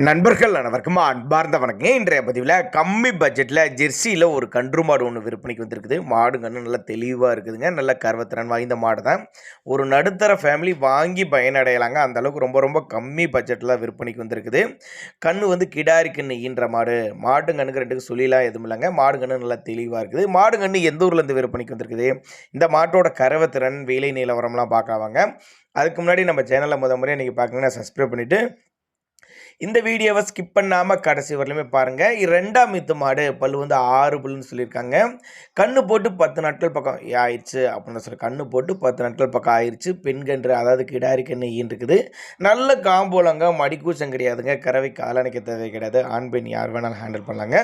நண்பர்கள் அனைவருக்கும் அன்பார்ந்த வணக்கம். இன்றைய பதிவில் கம்மி பட்ஜெட்டில் ஜெர்சியில் ஒரு கன்று மாடு ஒன்று விற்பனைக்கு வந்திருக்குது. மாடு கன்று நல்லா தெளிவாக இருக்குதுங்க. நல்ல கர்வத்திறன் வாய்ந்த மாடு தான். ஒரு நடுத்தர ஃபேமிலி வாங்கி பயனடையலாங்க. அந்த அளவுக்கு ரொம்ப ரொம்ப கம்மி பட்ஜெட்டில் விற்பனைக்கு வந்திருக்குது. கன்று வந்து கிடாரி கன்று ஈன்ற மாடு. மாடு கண்ணுக்கு ரெண்டுக்கு சொல்லிலாம் எதுவும் இல்லைங்க. மாடு கன்று நல்லா தெளிவாக இருக்குது. மாடு கன்று எந்த ஊர்லேருந்து விற்பனைக்கு வந்திருக்குது, இந்த மாட்டோட கறவைத்திறன், விலை நிலவரம்லாம் பார்க்கவாங்க. அதுக்கு முன்னாடி நம்ம சேனலில் முறையாக நீங்கள் பார்க்கணுன்னா சப்ஸ்கிரைப் பண்ணிவிட்டு இந்த வீடியோவை ஸ்கிப் பண்ணாமல் கடைசி வரலுமே பாருங்கள். ரெண்டாம் ஈத்து மாடு பல்லு வந்து 6 பல்லுன்னு சொல்லியிருக்காங்க. கண்ணு போட்டு 10 நாட்கள் பக்கம் ஆயிடுச்சு அப்படின்னு சொல்லி கண்ணு போட்டு 10 நாட்கள் பக்கம் ஆயிடுச்சு. பெண்கன்று அதாவது கிடாரி கன்று ஈன்றுக்குது. நல்ல காம்போலங்க, மடிக்கூச்சம் கிடையாதுங்க. கறவை காலணிக்க தேவை கிடையாது. ஆண் பெண் யார் வேணாலும் ஹேண்டில் பண்ணலாங்க.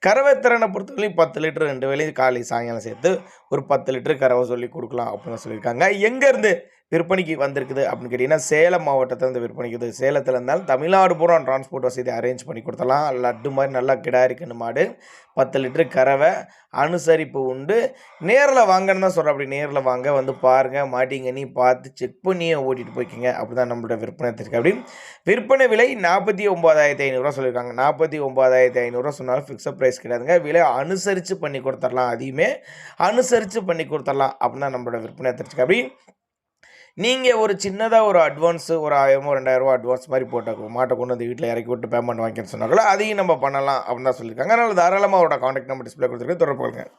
கறவை திறனை பொறுத்தவரையும் 10 லிட்டர் 2 வேலையும் காலை சாயங்காலம் சேர்த்து ஒரு 10 லிட்டர் கறவை சொல்லி கொடுக்கலாம் அப்படின்னு சொல்லியிருக்காங்க. எங்கேருந்து விற்பனைக்கு வந்திருக்குது அப்படின்னு கேட்டிங்கன்னா, சேலம் மாவட்டத்தில் இந்த விற்பனைக்குது. சேலத்தில் இருந்தாலும் தமிழ்நாடு பூரா டிரான்ஸ்போர்ட் வசதி அரேஞ்ச் பண்ணி கொடுத்தலாம். லட்டு மாதிரி நல்லா கிடாரி கன்று மாடு, 10 லிட்டரு கறவை, அனுசரிப்பு உண்டு. நேரில் வாங்கன்னு தான் சொல்கிறேன். அப்படி நேரில் வாங்க, வந்து பாருங்கள், மாட்டிங்க நீ பார்த்து செக் பண்ணியே ஓட்டிகிட்டு போய்க்கிங்க. அப்படி தான் நம்மளோட விற்பனை தெரியுது. அப்படி விற்பனை விலை 49,500 சொல்லியிருக்காங்க. 49,500 சொன்னாலும் ஃபிக்ஸட் ப்ரைஸ் கிடையாதுங்க. விலை அனுசரித்து பண்ணி கொடுத்துடலாம். அதையுமே அனுசரித்து பண்ணி கொடுத்துடலாம் அப்படின்னு தான் நம்மளோட விற்பனை தெரிஞ்சுக்க. அப்படி நீங்கள் ஒரு சின்னதாக ஒரு அட்வான்ஸு ஒரு 1000 2000 அட்வான்ஸ் மாதிரி போட்ட மாட்டை கொண்டு வந்து வீட்டில் இறக்கி விட்டு பேமெண்ட் வாங்கிக்கன்னு சொன்னாங்களோ அதையும் நம்ம பண்ணலாம் அப்படின்னு தான் சொல்லியிருக்காங்க. அதனால் தாராளமாக அவரோட காண்டாக்ட் நம்பர் டிஸ்பிளே கொடுத்துருக்கு, தொடர்பு கொள்ளுங்கள்.